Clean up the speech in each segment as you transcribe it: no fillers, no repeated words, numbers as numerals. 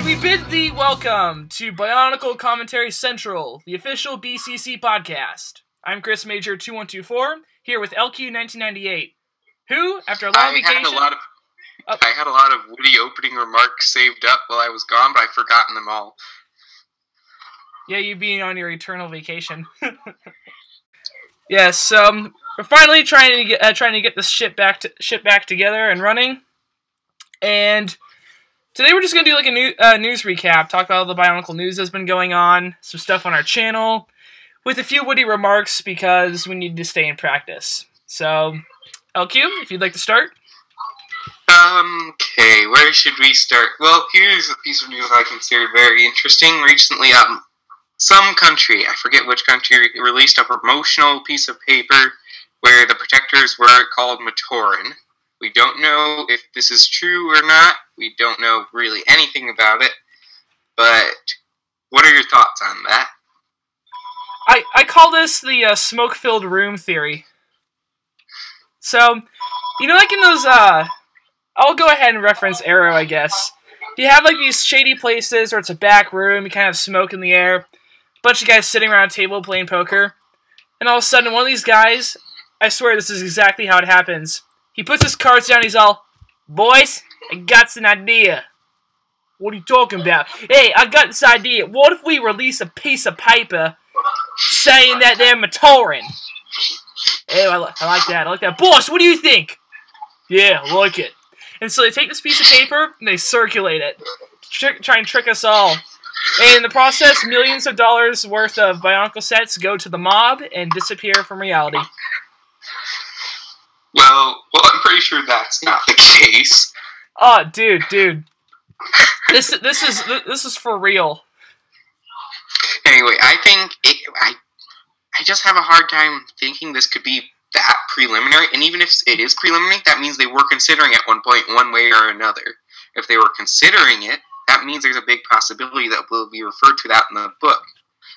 And we bid thee welcome to Bionicle Commentary Central, the official BCC podcast. I'm Chris Major 2124, here with LQ1998, who, after a long vacation... I had a lot of witty opening remarks saved up while I was gone, but I've forgotten them all. Yeah, you being on your eternal vacation. Yes, we're finally trying to get this ship back together and running. And today we're just gonna do like a news recap, talk about all the Bionicle news that's been going on, some stuff on our channel, with a few witty remarks because we need to stay in practice. So, LQ, if you'd like to start. Okay, where should we start? Well, here's a piece of news I consider very interesting. Recently, some country, I forget which country, released a promotional piece of paper where the protectors were called Matoran. We don't know if this is true or not. We don't know really anything about it. But what are your thoughts on that? I call this the smoke-filled room theory. So, you know, like in those, I'll go ahead and reference Arrow, I guess. You have like these shady places where it's a back room, you kind of have smoke in the air, a bunch of guys sitting around a table playing poker, and all of a sudden one of these guys, I swear this is exactly how it happens, he puts his cards down, he's all, "Boys, I got an idea." "What are you talking about?" "Hey, I got this idea. What if we release a piece of paper saying that they're Matoran?" "Hey, I like that. I like that. Boss, what do you think?" "Yeah, I like it." And so they take this piece of paper and they circulate it, try and trick us all. And in the process, millions of dollars worth of Bionicle sets go to the mob and disappear from reality. Well, I'm pretty sure that's not the case. Oh, dude, this is for real. Anyway, I think I just have a hard time thinking this could be that preliminary, and even if it is preliminary, that means they were considering at one point, one way or another. If they were considering it, that means there's a big possibility that will be referred to that in the book.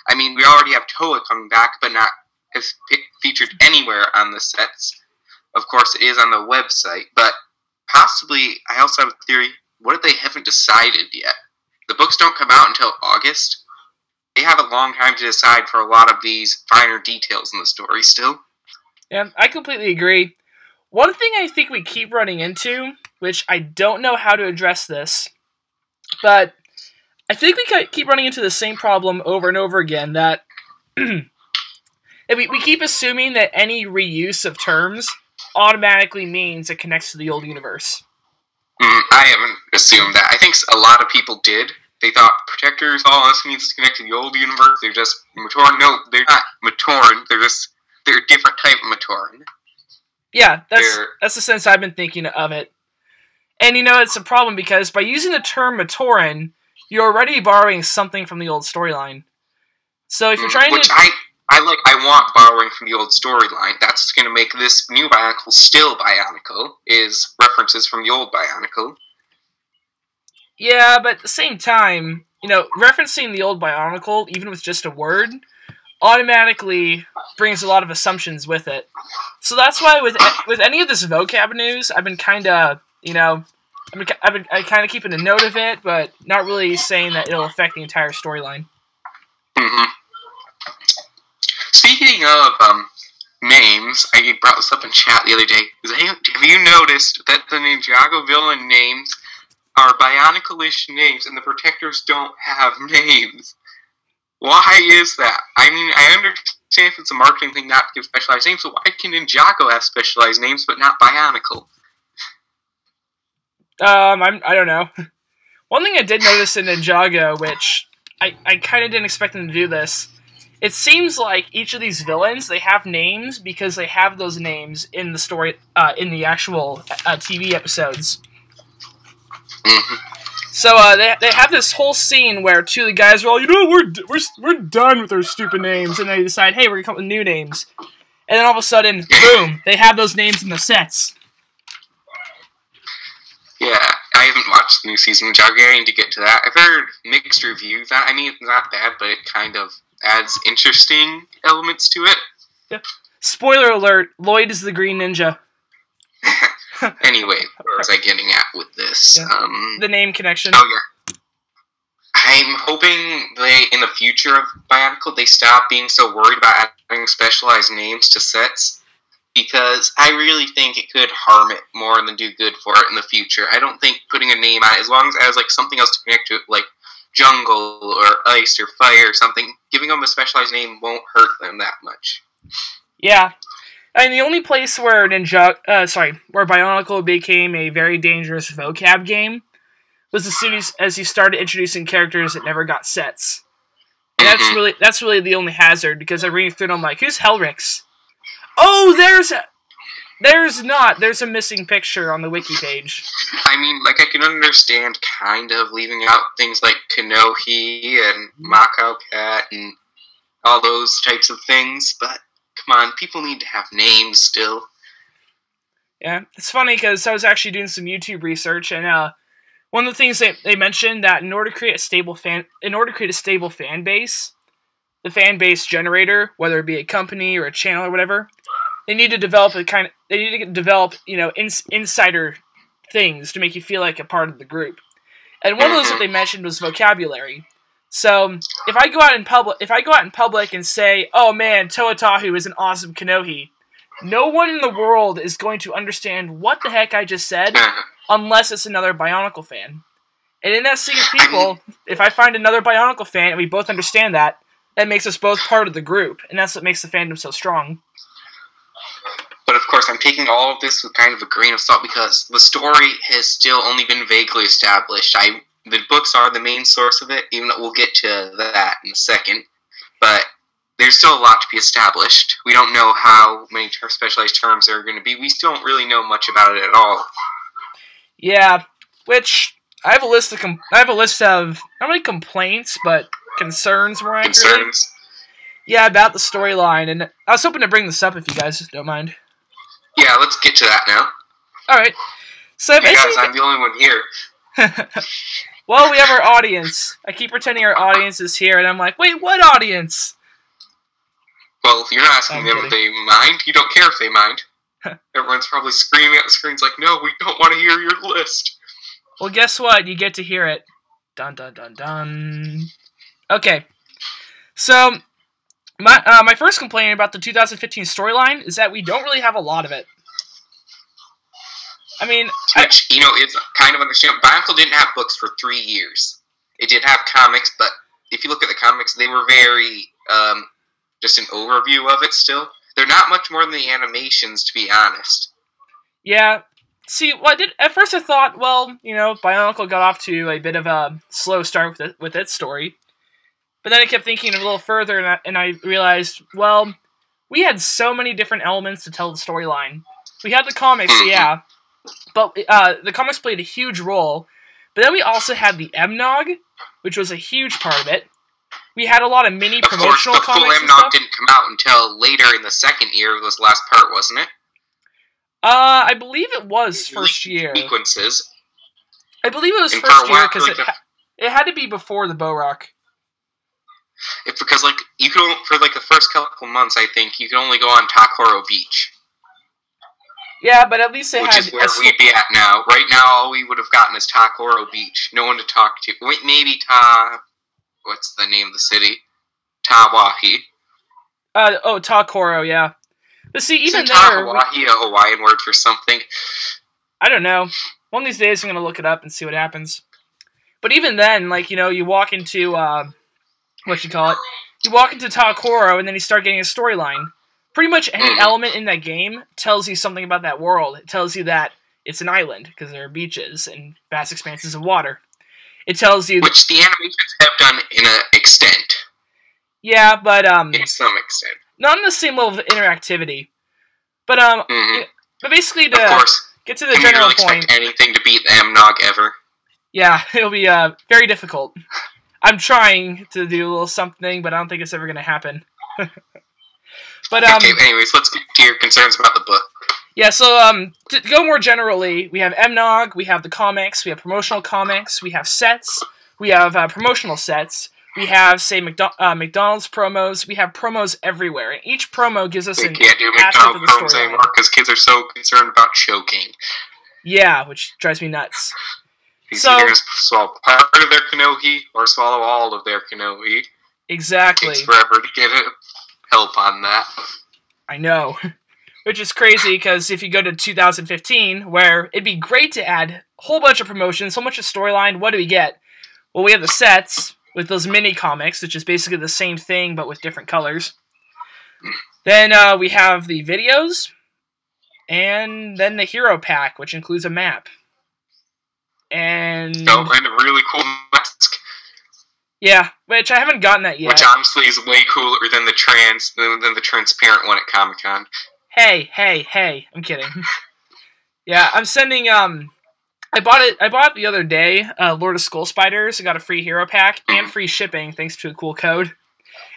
I mean, we already have Toa coming back, but not as featured anywhere on the sets. Of course, it is on the website, but possibly, I also have a theory, what if they haven't decided yet? The books don't come out until August. They have a long time to decide for a lot of these finer details in the story still. Yeah, I completely agree. One thing I think we keep running into, which I don't know how to address this, but I think we keep running into the same problem over and over again, that we keep assuming that any reuse of terms automatically means it connects to the old universe. I haven't assumed that. I think a lot of people did. They thought protectors, this means it's connected to the old universe. They're just Matoran. No, they're not Matoran. They're a different type of Matoran. Yeah, that's the sense I've been thinking of it. And you know, it's a problem because by using the term Matoran, you're already borrowing something from the old storyline. So if you're trying Which I want borrowing from the old storyline. That's what's going to make this new Bionicle still Bionicle, is references from the old Bionicle. Yeah, but at the same time, you know, referencing the old Bionicle, even with just a word, automatically brings a lot of assumptions with it. So that's why with any of this vocab news, I've been kind of, you know, I kind of keeping a note of it, but not really saying that it'll affect the entire storyline. Speaking of names, I brought this up in chat the other day. Have you noticed that the Ninjago villain names are Bionicle-ish names, and the Protectors don't have names? Why is that? I mean, I understand if it's a marketing thing not to give specialized names, so why can Ninjago have specialized names but not Bionicle? I don't know. One thing I did notice in Ninjago, which I kind of didn't expect them to do this, it seems like each of these villains, they have names because they have those names in the story, in the actual TV episodes. So they have this whole scene where two of the guys are all, you know, we're done with our stupid names, and they decide, hey, we're gonna come up with new names, and then all of a sudden, boom, they have those names in the sets. Yeah, I haven't watched the new season of Ninjago. I need to get to that. I've heard mixed reviews. I mean, it's not bad, but it kind of adds interesting elements to it. Yeah. Spoiler alert, Lloyd is the Green Ninja. Anyway, where was I getting at with this? Yeah. The name connection. Oh, yeah. I'm hoping in the future of Bionicle, they stop being so worried about adding specialized names to sets, because I really think it could harm it more than do good for it in the future. I don't think putting a name on it, as long as it has like something else to connect to it, like jungle or ice or fire or something, giving them a specialized name won't hurt them that much. Yeah. And the only place where where Bionicle became a very dangerous vocab game was as soon as you started introducing characters that never got sets. And that's really the only hazard, because I read through and I'm like, who's Helrix? Oh, there's a missing picture on the wiki page. I mean, like, I can understand kind of leaving out things like Kanohi and Macau Cat and all those types of things, but come on, people need to have names still. Yeah, it's funny because I was actually doing some YouTube research, and one of the things they mentioned that in order to create a stable fan base, the fan base generator, whether it be a company or a channel or whatever, they need to develop insider things to make you feel like a part of the group. And one of those that they mentioned was vocabulary. So if I go out in public and say, "Oh man, Toatahu is an awesome Kanohi," no one in the world is going to understand what the heck I just said unless it's another Bionicle fan. And in that sea of people, if I find another Bionicle fan and we both understand that makes us both part of the group, and that's what makes the fandom so strong. But of course, I'm taking all of this with kind of a grain of salt, because the story has still only been vaguely established. The books are the main source of it, even though we'll get to that in a second. But there's still a lot to be established. We don't know how many specialized terms there are going to be. We still don't really know much about it at all. Yeah, which I have a list of not really complaints, but concerns more accurately. Concerns? Yeah, about the storyline, and I was hoping to bring this up if you guys don't mind. Yeah, let's get to that now. Alright. So hey guys, I'm the only one here. Well, we have our audience. I keep pretending our audience is here, and I'm like, wait, what audience? Well, if you're not asking them if they mind, you don't care if they mind. Everyone's probably screaming at the screens like, no, we don't want to hear your list. Well, guess what? You get to hear it. Dun dun dun dun. Okay. So, my first complaint about the 2015 storyline is that we don't really have a lot of it. I mean... Which, it's kind of understandable. Bionicle didn't have books for 3 years. It did have comics, but if you look at the comics, they were very, just an overview of it still. They're not much more than the animations, to be honest. Yeah. See, at first I thought, well, Bionicle got off to a bit of a slow start with its story. But then I kept thinking a little further, and I realized, well, we had so many different elements to tell the storyline. We had the comics, yeah, but the comics played a huge role. But then we also had the M-Nog, which was a huge part of it. We had a lot of mini promotional comics. Of course, the full M-Nog didn't come out until later in the second year of this last part, wasn't it? I believe it was first year. Sequences. I believe it was first year because it had to be before the Borak. Because you could for the first couple months, I think you could only go on Takoro Beach. Yeah, but at least they which had. Which is where we'd be at now. Right now, all we would have gotten is Takoro Beach. No one to talk to. Wait, maybe what's the name of the city? Tawahi. Takoro, yeah. But see, even there... Tawahi a Hawaiian word for something? I don't know. One of these days I'm going to look it up and see what happens. But even then, you walk into, you walk into Takoro and then you start getting a storyline. Pretty much any element in that game tells you something about that world. It tells you that it's an island, because there are beaches and vast expanses of water. It tells you... Which the animations have done in an extent. Yeah, but... in some extent. Not on the same level of interactivity. But, but basically to get to the general point... expect anything to beat the M-Nog ever. Yeah, it'll be very difficult. I'm trying to do a little something, but I don't think it's ever going to happen. But okay, anyways, let's get to your concerns about the book. Yeah, so to go more generally, we have M-Nog, we have the comics, we have promotional comics, we have sets, we have promotional sets, we have, say, McDonald's promos, we have promos everywhere, and each promo gives us an aspect of the story. We can't do McDonald's promos anymore because kids are so concerned about choking. Yeah, which drives me nuts. He's either going to swallow part of their Kanohi or swallow all of their Kanohi. Exactly. It takes forever to get help on that. I know. Which is crazy, because if you go to 2015, where it'd be great to add a whole bunch of promotions, so much of storyline, what do we get? Well, we have the sets with those mini comics, which is basically the same thing, but with different colors. Then we have the videos, and then the hero pack, which includes a map. And a really cool mask. Yeah, which I haven't gotten that yet. Which honestly is way cooler than the transparent one at Comic-Con. Hey, I'm kidding. Yeah, I'm sending, I bought it the other day, Lord of Skull Spiders. I got a free hero pack and free shipping thanks to a cool code.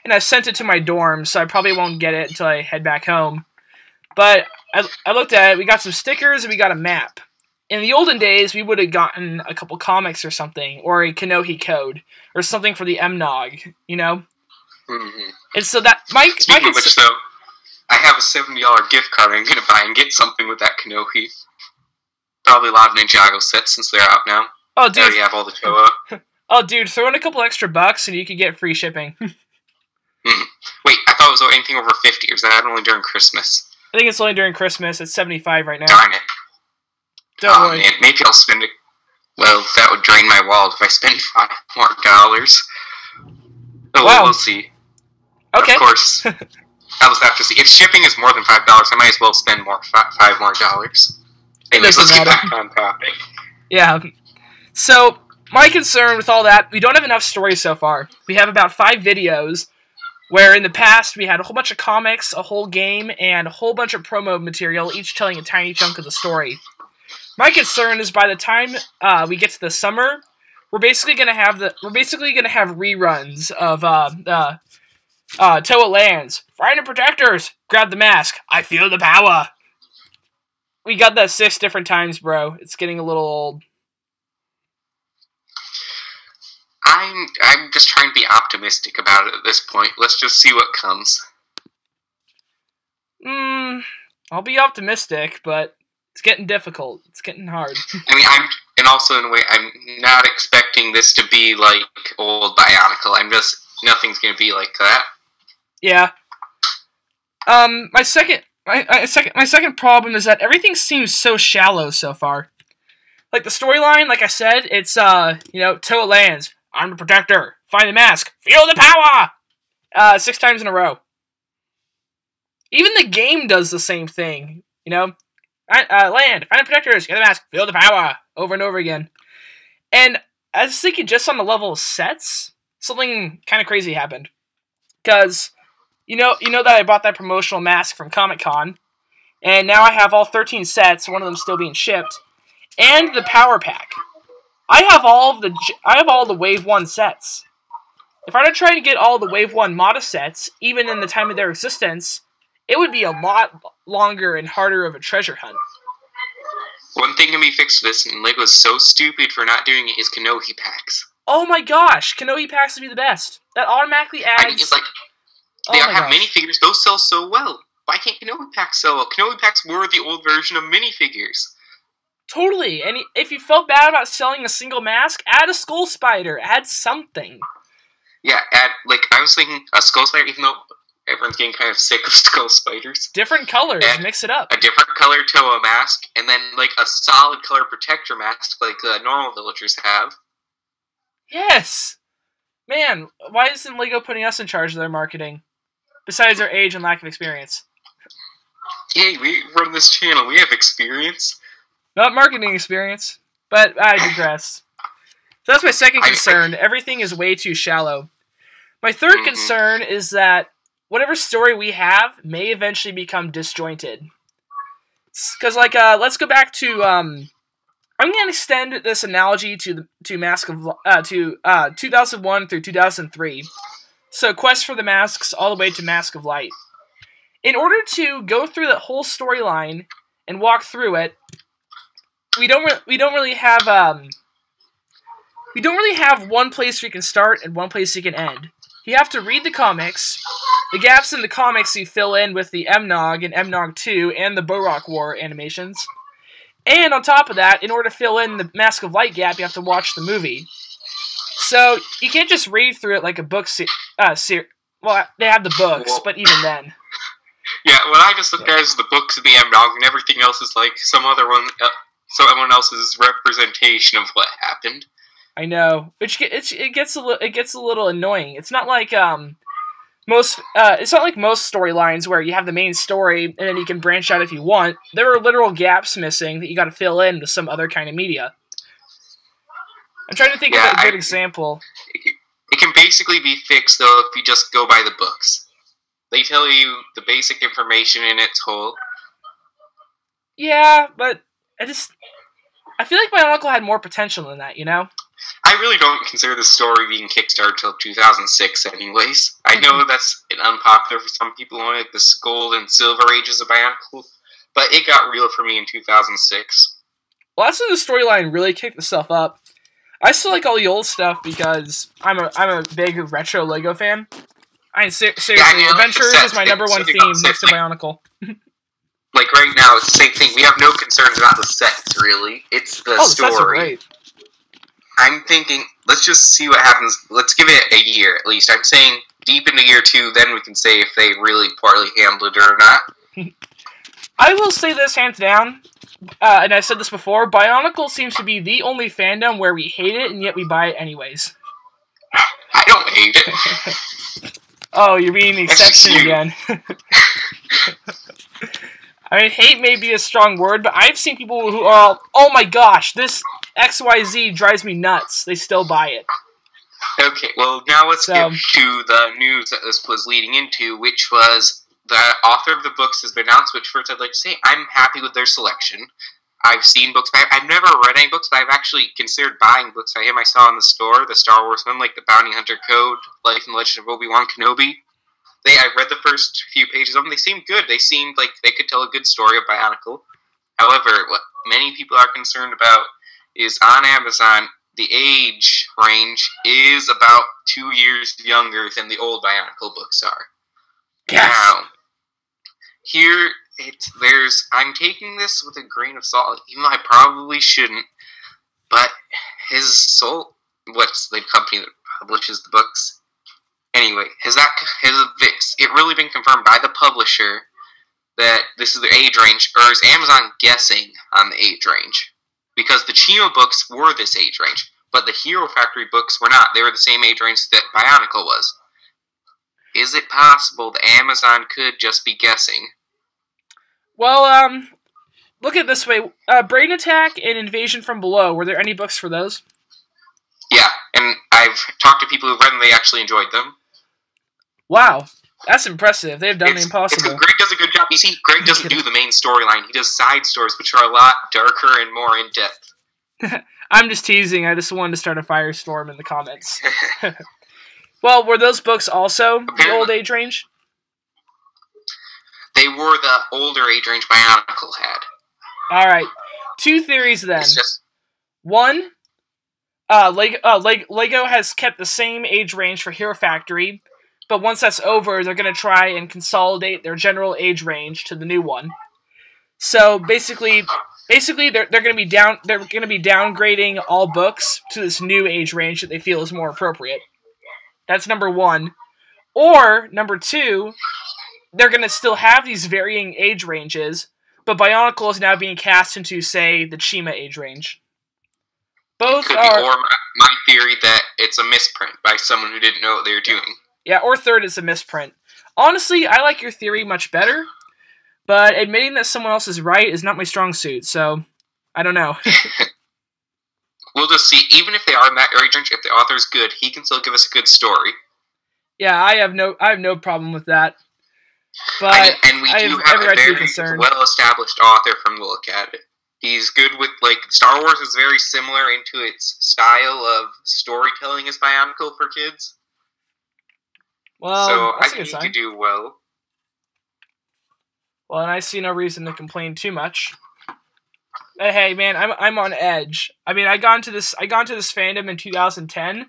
And I sent it to my dorm, so I probably won't get it until I head back home. But I looked at it, we got some stickers and we got a map. In the olden days, we would have gotten a couple comics or something, or a Kanohi code, or something for the MNOG, you know? Mm-hmm. And so that, Mike... Speaking of which, though, I have a $70 gift card I'm going to buy and get something with that Kanohi. Probably a lot of Ninjago sets since they're out now. Oh, dude. I already have all the Toa. Oh, dude, throw in a couple extra bucks and you could get free shipping. Wait, I thought it was anything over 50, or is that only during Christmas? I think it's only during Christmas. It's 75 right now. Darn it. Don't worry. Man, maybe I'll spend it. Well, that would drain my wallet if I spend $5 more. Oh, wow. We'll see. Okay. Of course. I'll just have to see. If shipping is more than $5, I might as well spend $5 more. Anyways, let's get back on topic. Yeah. So, my concern with all that, we don't have enough stories so far. We have about 5 videos, where in the past we had a whole bunch of comics, a whole game, and a whole bunch of promo material, each telling a tiny chunk of the story. My concern is by the time we get to the summer, we're basically gonna have reruns of Toa Lands. Find the protectors. Grab the mask. I feel the power. We got that 6 different times, bro. It's getting a little old. I'm just trying to be optimistic about it at this point. Let's just see what comes. I'll be optimistic, but it's getting difficult. It's getting hard. I mean, and also in a way, I'm not expecting this to be like old Bionicle. Nothing's gonna be like that. Yeah. My second problem is that everything seems so shallow so far. Like the storyline, like I said, it's Toa Lands. I'm the protector. Find the mask. Feel the power. 6 times in a row. Even the game does the same thing. You know, land. Find the protectors. Get the mask. Feel the power. Over and over again. And I was thinking, just on the level of sets, something kind of crazy happened. Because you know that I bought that promotional mask from Comic-Con, and now I have all 13 sets. One of them still being shipped, and the power pack. I have all the Wave 1 sets. If I were to try to get all the Wave 1 Mata sets, even in the time of their existence, it would be a lot longer and harder of a treasure hunt. One thing can be fixed with this, and LEGO's so stupid for not doing it, is Kanohi packs. Oh my gosh, Kanohi packs would be the best. That automatically adds... I mean, it's like, they have minifigures, those sell so well. Why can't Kanohi packs sell well? Kanohi packs were the old version of minifigures. Totally, and if you felt bad about selling a single mask, add a Skull Spider, add something. Yeah, I was thinking a Skull Spider, even though everyone's getting kind of sick of Skull Spiders. Different colors, mix it up. A different color Toa mask, and then, like, a solid color protector mask, like normal villagers have. Yes! Man, why isn't LEGO putting us in charge of their marketing? Besides our age and lack of experience. Hey, we run this channel, we have experience. Not marketing experience, but I digress. So that's my second concern. Everything is way too shallow. My third concern is that whatever story we have may eventually become disjointed. Because, like, let's go back to, I'm going to extend this analogy to 2001 through 2003. So, Quest for the Masks all the way to Mask of Light. In order to go through that whole storyline and walk through it, we don't really have one place we can start and one place we can end. You have to read the comics. The gaps in the comics you fill in with the MNOG and MNOG 2 and the Borok War animations. And on top of that, in order to fill in the Mask of Light gap, you have to watch the movie. So you can't just read through it like a book well, they have the books, but even then. Yeah, what I just looked at is the books of the M-Dog, and everything else is like someone else's representation of what happened. I know, which it gets a little annoying. It's not like most storylines where you have the main story and then you can branch out if you want. There are literal gaps missing that you got to fill in with some other kind of media. I'm trying to think of a good example. It can basically be fixed though if you just go by the books. They tell you the basic information in its whole. Yeah, but I feel like BIONICLE had more potential than that, you know? I really don't consider the story being kickstarted till 2006 anyways. I know that's unpopular for some people, like the gold and silver ages of BIONICLE, but it got real for me in 2006. Well, that's when the storyline really kicked itself up. I still like all the old stuff because I'm a big retro Lego fan. Seriously, Adventures is my number one theme next to BIONICLE. Like right now, it's the same thing. We have no concerns about the sets, really. It's the story. The sets are great. I'm thinking, let's just see what happens. Let's give it a year, at least. I'm saying deep into year 2, then we can say if they really poorly handled it or not. I will say this hands down, and I've said this before, BIONICLE seems to be the only fandom where we hate it, and yet we buy it anyways. I don't hate it. Oh, you're being the exception again. I mean, hate may be a strong word, but I've seen people who are, oh my gosh, this XYZ drives me nuts. They still buy it. Okay, well, now let's get to the news that this was leading into, which was the author of the books has been announced, which first I'd like to say, I'm happy with their selection. I've seen books by him. I've never read any books, but I've actually considered buying books by him. I saw in the store, the Star Wars one, like the Bounty Hunter Code, Life and Legend of Obi-Wan Kenobi. I read the first few pages of them. They seemed good. They seemed like they could tell a good story of BIONICLE. However, what many people are concerned about is on Amazon, the age range is about 2 years younger than the old BIONICLE books are. Yes. Now, here, I'm taking this with a grain of salt, even though I probably shouldn't, but what's the company that publishes the books? Anyway, has it really been confirmed by the publisher that this is the age range, or is Amazon guessing on the age range? Because the Chima books were this age range, but the Hero Factory books were not. They were the same age range that BIONICLE was. Is it possible that Amazon could just be guessing? Well, look at it this way. Brain Attack and Invasion from Below, were there any books for those? Yeah, and I've talked to people who read them, they actually enjoyed them. Wow, that's impressive. They've done the impossible. Greg does a good job. You see, Greg doesn't do the main storyline. He does side stories, which are a lot darker and more in-depth. I'm just teasing. I just wanted to start a firestorm in the comments. Well, were those books also the old age range? They were the older age range BIONICLE had. Alright. 2 theories then. One, Lego has kept the same age range for Hero Factory, but once that's over, they're going to try and consolidate their general age range to the new one. So basically they're going to be downgrading all books to this new age range that they feel is more appropriate. That's number 1. Or number 2, they're going to still have these varying age ranges, but BIONICLE is now being cast into, say, the Chima age range. Both are... Or my theory that it's a misprint by someone who didn't know what they were doing. Yeah, or third, it's a misprint. Honestly, I like your theory much better, but admitting that someone else is right is not my strong suit, so I don't know. We'll just see. Even if they are in that age range, if the author's good, he can still give us a good story. Yeah, I have no problem with that. But and we do have a very well-established author from the look at it. He's good with, Star Wars is very similar into its style of storytelling as BIONICLE for kids. Well, so I think he could do well. Well, and I see no reason to complain too much. Hey, man, I'm on edge. I mean, I got into this fandom in 2010, and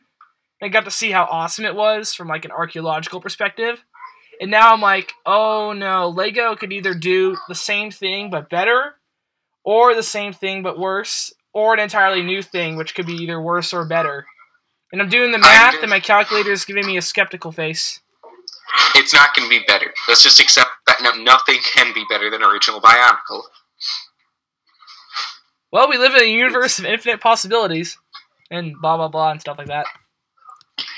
I got to see how awesome it was from, an archaeological perspective. And now I'm like, oh no, Lego could either do the same thing but better, or the same thing but worse, or an entirely new thing, which could be either worse or better. And I'm doing the math, and my calculator is giving me a skeptical face. It's not going to be better. Let's just accept that nothing can be better than original Bionicle. Well, we live in a universe of infinite possibilities, and blah blah blah and stuff like that.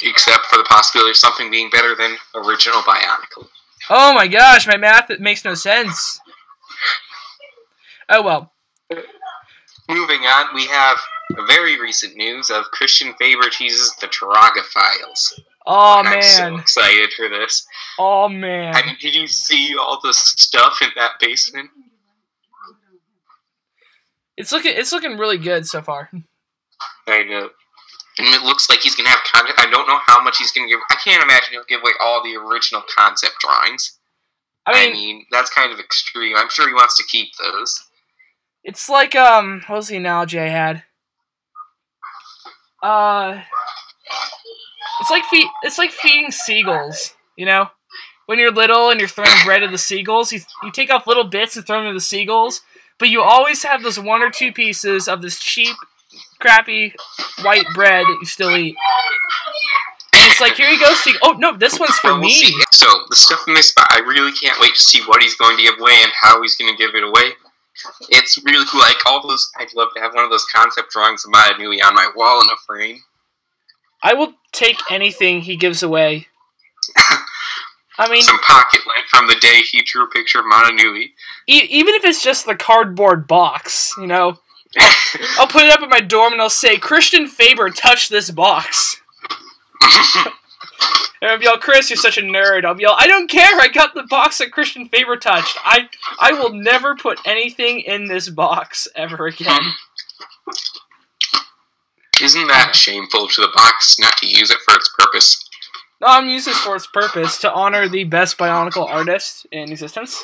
Except for the possibility of something being better than original Bionicle. Oh my gosh, my math, it makes no sense. Oh well. Moving on, we have very recent news of Christian Faber teases the Taraga Files. Oh man. I'm so excited for this. Oh man. I mean, did you see all the stuff in that basement? It's looking really good so far. I know. And it looks like he's going to have content. I don't know how much he's going to give. I can't imagine he'll give away all the original concept drawings. I mean, that's kind of extreme. I'm sure he wants to keep those. It's like, what was the analogy I had? It's like feeding seagulls, you know? When you're little and you're throwing bread at the seagulls, you take off little bits and throw them to the seagulls, but you always have those 1 or 2 pieces of this cheap, crappy white bread that you still eat. And it's like, here you go, seagull. Oh, no, this one's for me. See. So, the stuff in this spot, I really can't wait to see what he's going to give away and how he's going to give it away. It's really cool. Like, all those, I'd love to have one of those concept drawings of Maya Nui on my wall in a frame. I will take anything he gives away. I mean, some pocket lint from the day he drew a picture of Mana Nui. Even if it's just the cardboard box, you know, I'll put it up at my dorm and I'll say, Christian Faber touched this box. And I'll be all, Chris, you're such a nerd. I'll be all, I don't care, I got the box that Christian Faber touched. I will never put anything in this box ever again. Isn't that shameful to the box not to use it for its purpose? No, I'm using this for its purpose, to honor the best Bionicle artist in existence.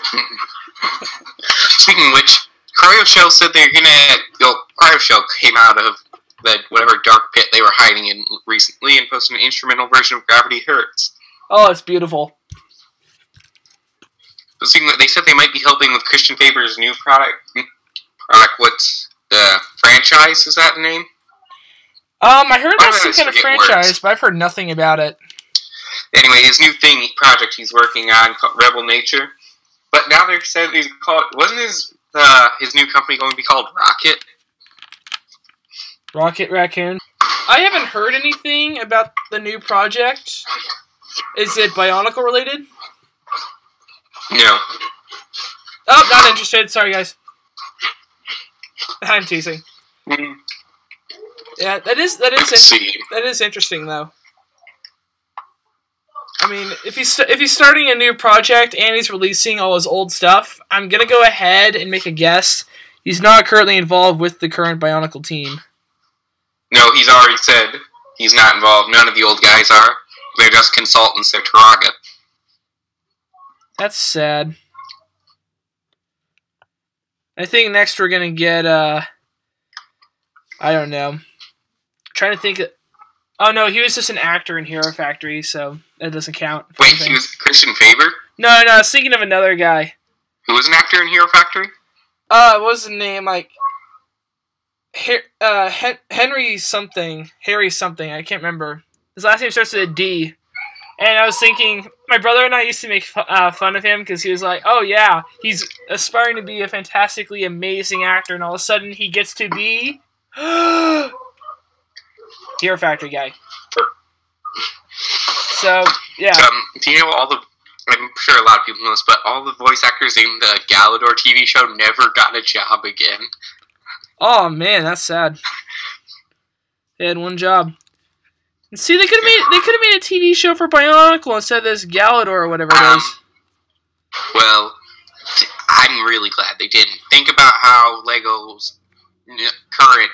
Speaking of which, CryoShell said they're gonna... CryoShell came out of the whatever dark pit they were hiding in recently and posted an instrumental version of Gravity Hurts. Oh, it's beautiful. But speaking of, they said they might be helping with Christian Faber's new product. What's the franchise? Is that the name? I heard about some kind of franchise, but I've heard nothing about it. Anyway, his new project he's working on called Rebel Nature. But now they said he's called... Wasn't his new company going to be called Rocket? Rocket Raccoon? I haven't heard anything about the new project. Is it Bionicle related? No. Oh, not interested. Sorry, guys. I'm teasing. Yeah, that is interesting though. I mean, if he's starting a new project and he's releasing all his old stuff, I'm gonna go ahead and make a guess. He's not currently involved with the current Bionicle team. No, he's already said he's not involved. None of the old guys are. They're just consultants. They're Taraga. That's sad. I think next we're gonna get I don't know. Trying to think. Oh no, he was just an actor in Hero Factory, so that doesn't count. Wait, he was Christian Faber? No, I was thinking of another guy. Who was an actor in Hero Factory? What was the name? Like, Henry something. Harry something. I can't remember. His last name starts with a D. And I was thinking, my brother and I used to make fun of him because he was like, oh yeah, he's aspiring to be a fantastically amazing actor, and all of a sudden he gets to be Hero Factory guy. So, yeah. Do you know I'm sure a lot of people know this, but all the voice actors in the Galador TV show never got a job again. Oh man, that's sad. They had one job. And see, they could have made a TV show for Bionicle instead of this Galador or whatever it is. Well, I'm really glad they didn't. Think about how Lego's current,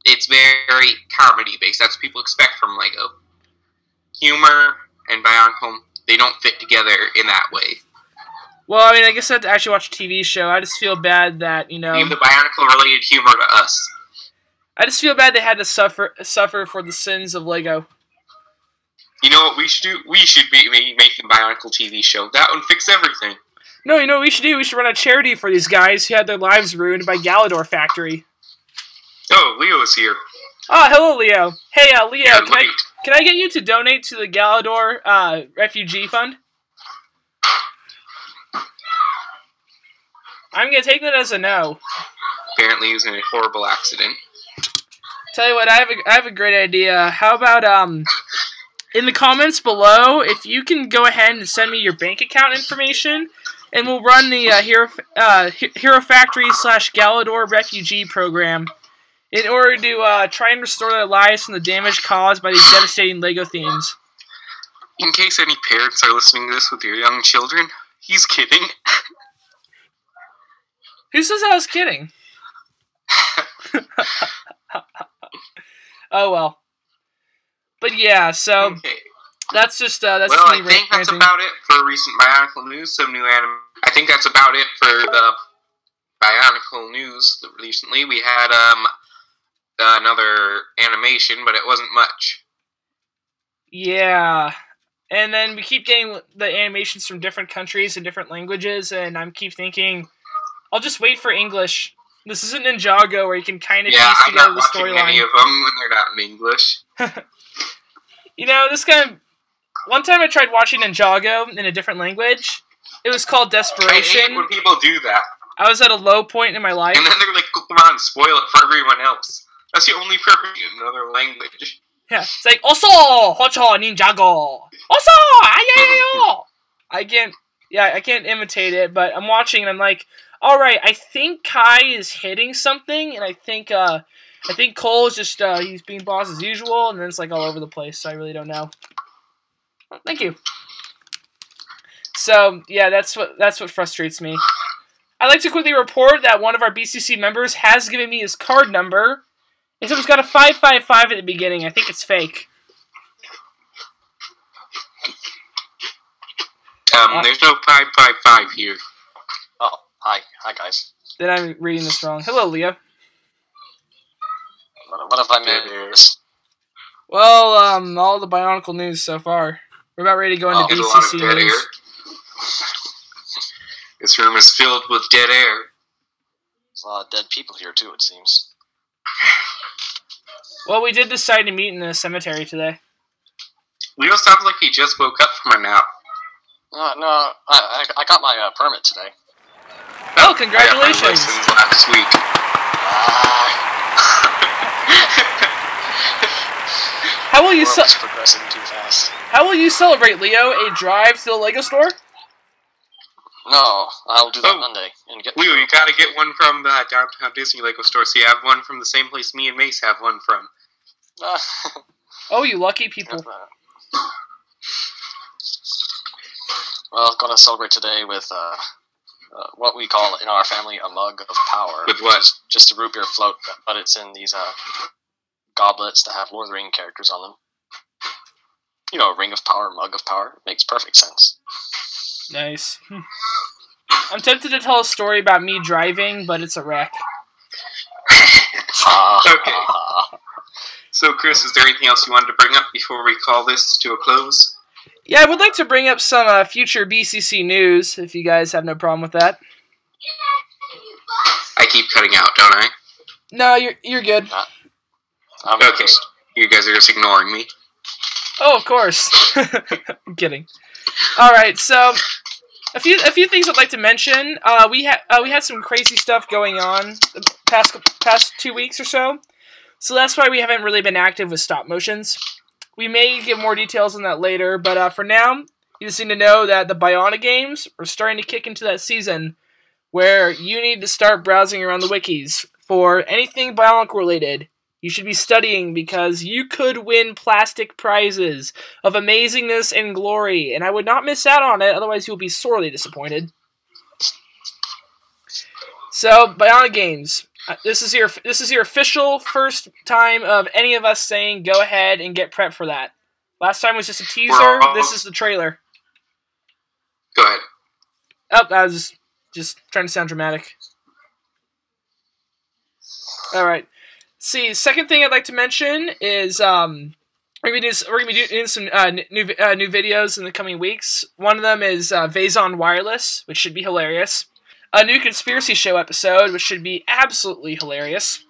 it's very comedy based. That's what people expect from Lego. Humor and Bionicle, they don't fit together in that way. Well, I mean, I guess I have to actually watch a TV show. I just feel bad that, you know... Leave the Bionicle-related humor to us. I just feel bad they had to suffer for the sins of Lego. You know what we should do? We should be making a Bionicle TV show. That would fix everything. No, you know what we should do? We should run a charity for these guys who had their lives ruined by Galador Factory. Oh, Leo is here. Oh, hello, Leo. Hey, Leo, Yeah, can I get you to donate to the Galador Refugee Fund? I'm going to take that as a no. Apparently he was in a horrible accident. Tell you what, I have a great idea. How about, in the comments below, if you can go ahead and send me your bank account information, and we'll run the Hero Factory / Galador Refugee Program in order to try and restore their lives from the damage caused by these devastating LEGO themes. In case any parents are listening to this with your young children, he's kidding. Who says I was kidding? Oh well. But yeah, so Okay. that's just Well, me I think that's ranting. about it for recent Bionicle news. Some new anime. I think that's about it for the Bionicle news recently. We had another animation, but it wasn't much. Yeah. And then we keep getting the animations from different countries and different languages, and I keep thinking, I'll just wait for English. This isn't Ninjago where you can kind of piece I'm together not the watching any storyline. of them when they're not in English. You know, this kind of... One time I tried watching Ninjago in a different language. It was called I Desperation. hate when people do that. I was at a low point in my life. And then they're like, come on, spoil it for everyone else. That's the only purpose in another language. Yeah, it's like, Oso! Hocho Ninjago! Oso! Ayayayo! I can't imitate it, but I'm watching and I'm like, alright, I think Kai is hitting something, and I think Cole is just, he's being boss as usual, and then it's like all over the place, so I really don't know. Oh, thank you. So, yeah, that's what frustrates me. I'd like to quickly report that one of our BCC members has given me his card number, except it's got a 555 at the beginning. I think it's fake. There's no 555 here. Oh, hi guys. Then I'm reading this wrong. Hello, Leo. What have I missed? Well, all the Bionicle news so far. We're about ready to go into There's a lot BCC of dead news. air. This room is filled with dead air. There's a lot of dead people here too, it seems. Well, we did decide to meet in a cemetery today. Leo sounds like he just woke up from a nap. No, I got my permit today. Oh, congratulations! I got my license last week. How will you World's progressing too fast. How will you celebrate, Leo? A drive to the Lego store? No, I'll do that Monday and get. Leo, you gotta get one from the downtown Disney Lego store, so you have one from the same place me and Mace have one from. Oh, you lucky people. Well, gonna celebrate today with what we call in our family a mug of power. With what? Just a root beer float, but it's in these goblets that have Lord of the Rings characters on them. You know, ring of power, mug of power. Makes perfect sense. Nice. I'm tempted to tell a story about me driving, but it's a wreck. Okay. So, Chris, is there anything else you wanted to bring up before we call this to a close? Yeah, I would like to bring up some future BCC news, if you guys have no problem with that. I keep cutting out, don't I? No, you're good. Okay, you guys are just ignoring me. Oh, of course. I'm kidding. All right, so a few things I'd like to mention. We had some crazy stuff going on the past 2 weeks or so. So that's why we haven't really been active with stop motions. We may give more details on that later, but for now, you just need to know that the Bionic games are starting to kick into that season where you need to start browsing around the wikis for anything Bionic related. You should be studying because you could win plastic prizes of amazingness and glory, and I would not miss out on it, otherwise you'll be sorely disappointed. So, Bionic games. This is your official first time of any of us saying go ahead and get prepped for that. Last time was just a teaser. This is the trailer. Go ahead. Oh, I was just trying to sound dramatic. All right. See, second thing I'd like to mention is We're gonna be doing some new videos in the coming weeks. One of them is Vaison Wireless, which should be hilarious. A new conspiracy show episode, which should be absolutely hilarious.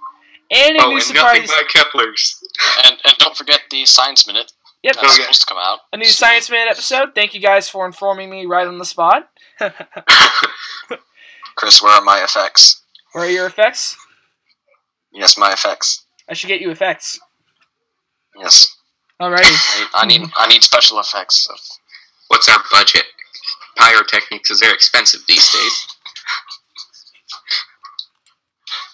And a new surprise. Nothing by Kepler's. And don't forget the Science Minute. Yep. That's supposed to come out. A new Science Minute episode. Thank you guys for informing me right on the spot. Chris, where are my effects? Where are your effects? Yes, my effects. I should get you effects. Yes. Alrighty. I need special effects. What's our budget? Pyrotechnics is very expensive these days.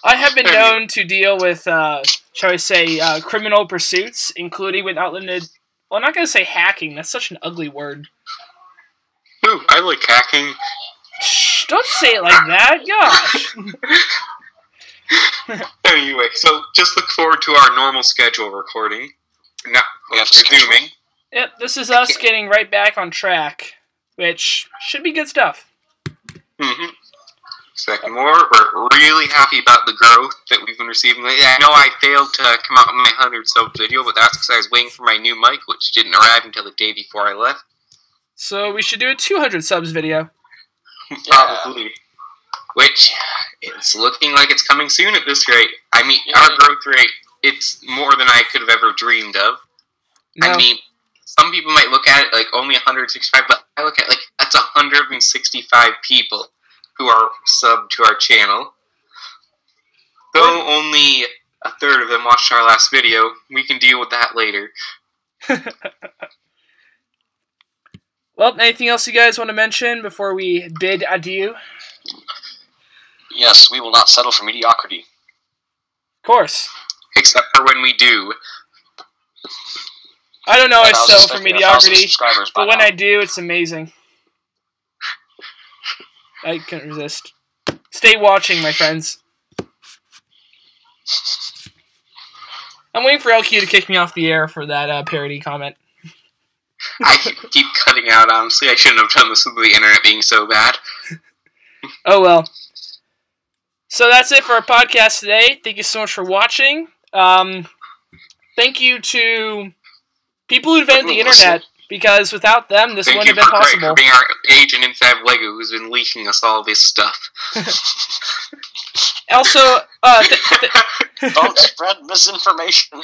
I have been known to deal with, shall I say, criminal pursuits, including but not limited. Well, I'm not going to say hacking. That's such an ugly word. Ooh, I like hacking. Shh, don't say it like that. Gosh. Anyway, so just look forward to our normal schedule recording. Now, resuming. Yep, this is us getting right back on track, which should be good stuff. Mm-hmm. Second more, we're really happy about the growth that we've been receiving lately. I know I failed to come out with my 100 sub video, but that's because I was waiting for my new mic, which didn't arrive until the day before I left. So we should do a 200 subs video. Probably. Which, it's looking like it's coming soon at this rate. I mean, our growth rate, it's more than I could have ever dreamed of. No. I mean, some people might look at it like only 165, but I look at like, that's 165 people who are subbed to our channel. Though only a third of them watched our last video, we can deal with that later. Well, anything else you guys want to mention before we bid adieu? Yes, we will not settle for mediocrity. Of course. Except for when we do. I don't know I settle for mediocrity, but when I do, it's amazing. I couldn't resist. Stay watching, my friends. I'm waiting for LQ to kick me off the air for that parody comment. I keep cutting out, honestly. I shouldn't have done this with the internet being so bad. Oh well. So that's it for our podcast today. Thank you so much for watching. Thank you to people who invented the internet, because without them, this wouldn't have been possible. Thank you for being our agent inside of LEGO who's been leaking us all this stuff. Also, don't spread misinformation.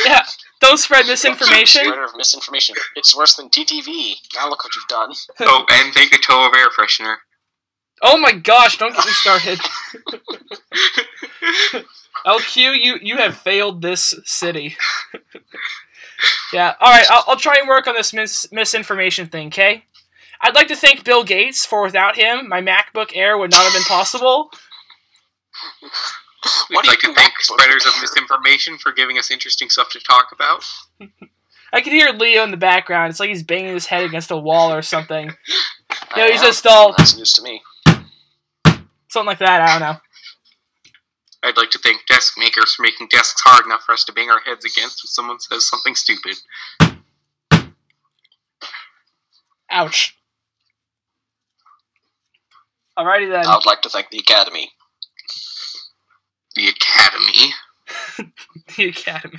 Yeah, don't spread misinformation. Spreader of misinformation. It's worse than TTV. Now look what you've done. Oh, and take a tow of air freshener. Oh my gosh, don't get me started. LQ, you have failed this city. Yeah, alright, I'll try and work on this misinformation thing, okay? I'd like to thank Bill Gates, for without him, my MacBook Air would not have been possible. We'd like to thank spreaders of misinformation for giving us interesting stuff to talk about. I can hear Leo in the background. It's like he's banging his head against a wall or something. No, he's just all... That's news to me. Something like that, I don't know. I'd like to thank desk makers for making desks hard enough for us to bang our heads against when someone says something stupid. Ouch. Alrighty then. I would like to thank the Academy. The Academy? The Academy.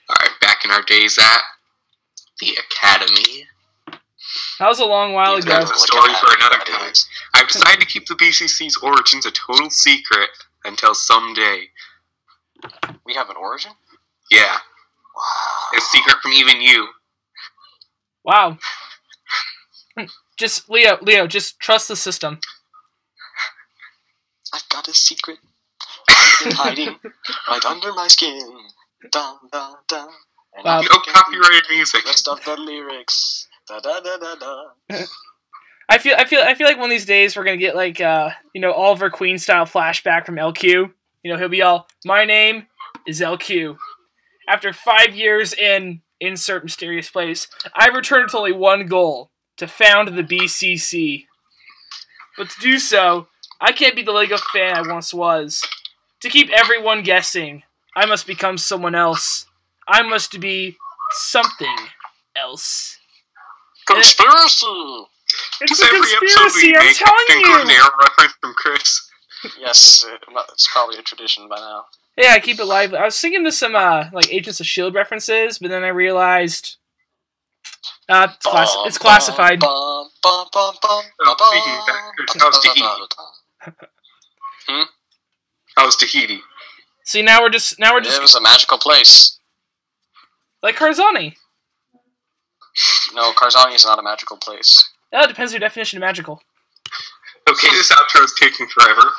Alright, back in our days at the Academy. That was a long while ago. That's a story for another time. I've decided to keep the BCC's origins a total secret until someday. We have an origin? Yeah. Wow. It's a secret from even you. Wow. Just, Leo, just trust the system. I've got a secret. I've been hiding right under my skin. Dun, dun, dun. And Wow. No copyrighted music. Rest of the lyrics. Da da da da da. I feel like one of these days we're gonna get like Oliver Queen style flashback from LQ. He'll be all, my name is LQ. After 5 years in insert mysterious place, I returned with only one goal: to found the BCC. But to do so, I can't be the LEGO fan I once was. To keep everyone guessing, I must become someone else. I must be something else. Conspiracy! It's a conspiracy, I'm telling you! An air reference from Chris. Yes, it's probably a tradition by now. Yeah, keep it lively. I was thinking of some like Agents of S.H.I.E.L.D. references, but then I realized it's classified. Speaking of actors, how's Tahiti? How's Tahiti? See, now we're just It was a magical place. like Karzani. No, Karzani is not a magical place. That depends on your definition of magical. Okay, this outro is taking forever.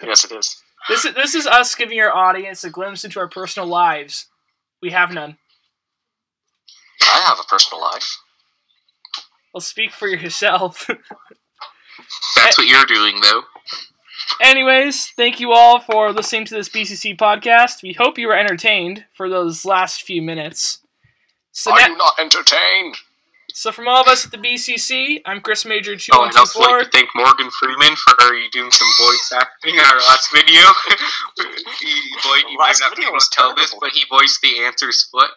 Yes, it is. This is us giving our audience a glimpse into our personal lives. We have none. I have a personal life. Well, speak for yourself. That's what you're doing, though. Anyways, thank you all for listening to this BCC podcast. We hope you were entertained for those last few minutes. So Are you not entertained? So from all of us at the BCC, I'm Chris Major Oh, and I'd also 2124. like to thank Morgan Freeman for doing some voice acting in our last video. You might not be able to tell this, but he voiced the Answer's foot.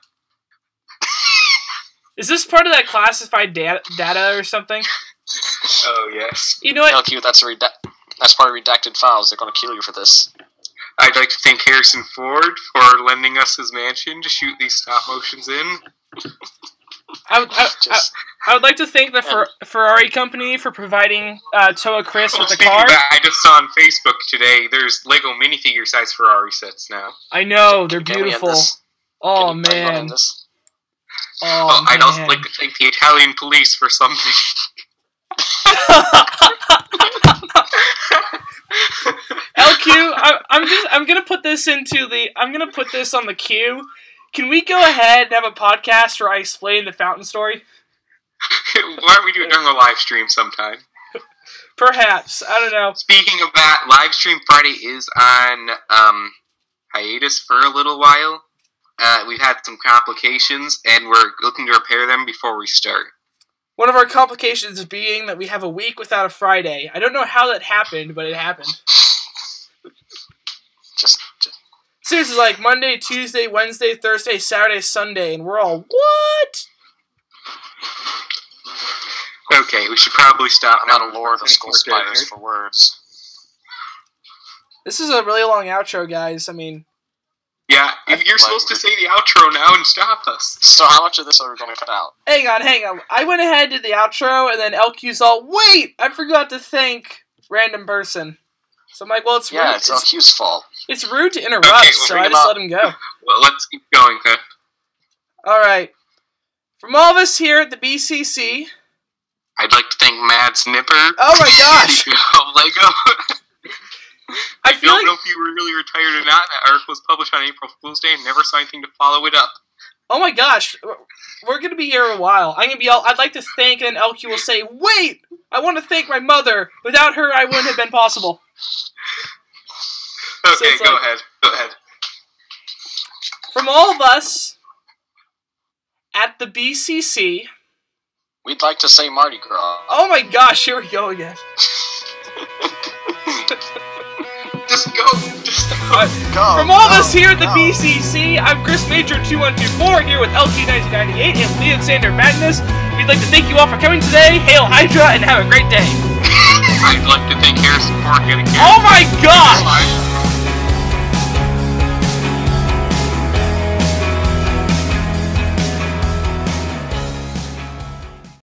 Is this part of that classified data or something? Oh, yes. You know what? LQ, that's part of redacted files. They're going to kill you for this. I'd like to thank Harrison Ford for lending us his mansion to shoot these stop motions in. I would like to thank the Ferrari company for providing Toa Chris with a Speaking car. of that, I just saw on Facebook today, there's Lego minifigure size Ferrari sets now. I know, they're Can we end beautiful. this? Oh, Can you man. end this? Oh, I'd also man. like to thank the Italian police for something. LQ, I'm gonna put this on the queue. Can we go ahead and have a podcast where I explain the fountain story? Why don't we do it during a live stream sometime? Perhaps. I don't know. Speaking of that, live stream Friday is on hiatus for a little while. We've had some complications, and we're looking to repair them before we start. One of our complications being that we have a week without a Friday. I don't know how that happened, but it happened. Just Seriously, like Monday, Tuesday, Wednesday, Thursday, Saturday, Sunday, and we're all, what? Okay, we should probably stop I'm now. out of lore the skull spiders for words. This is a really long outro, guys. I mean... Yeah, if you're supposed to say the outro now and stop us. So how much of this are we going to cut out? Hang on. I went ahead and did the outro, and then LQ's all, wait! I forgot to thank random person. So I'm like, well, it's rude. Yeah, it's LQ's fault. It's rude to interrupt, Okay, well, so bring I him just up. let him go. Well, let's keep going, then. Alright. From all of us here at the BCC... I'd like to thank Mad Snipper. Oh my gosh! Of Lego. I I feel don't like... know if you were really retired or not. That article was published on April Fool's Day and never saw anything to follow it up. Oh my gosh, we're gonna be here a while. I'm gonna be all, I'd like to thank, and then LQ will say, wait! I want to thank my mother. Without her, I wouldn't have been possible. Okay, So it's go like- ahead. From all of us at the BCC... We'd like to say Mardi Gras. Oh my gosh, here we go again. Just go. Go, From all of go, us here at the go. BCC, I'm Chris Major 2124 here with LQ1998 and Alexander Magnus. We'd like to thank you all for coming today. Hail Hydra and have a great day. I'd like to thank Harrison Ford getting here. Oh my gosh! Bye.